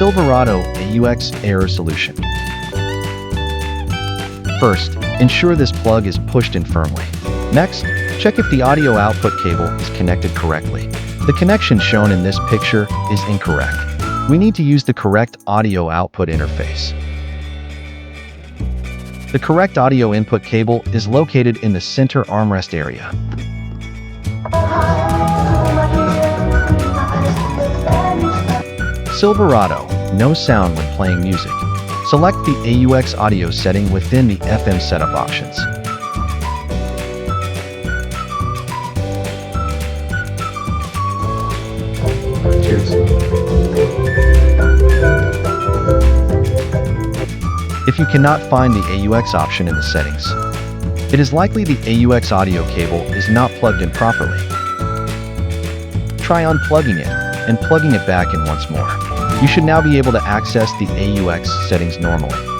Silverado AUX error solution. First, ensure this plug is pushed in firmly. Next, check if the audio output cable is connected correctly. The connection shown in this picture is incorrect. We need to use the correct audio output interface. The correct audio input cable is located in the center armrest area. Silverado, no sound when playing music. Select the AUX audio setting within the FM setup options. If you cannot find the AUX option in the settings, it is likely the AUX audio cable is not plugged in properly. Try unplugging it and plugging it back in once more. You should now be able to access the AUX settings normally.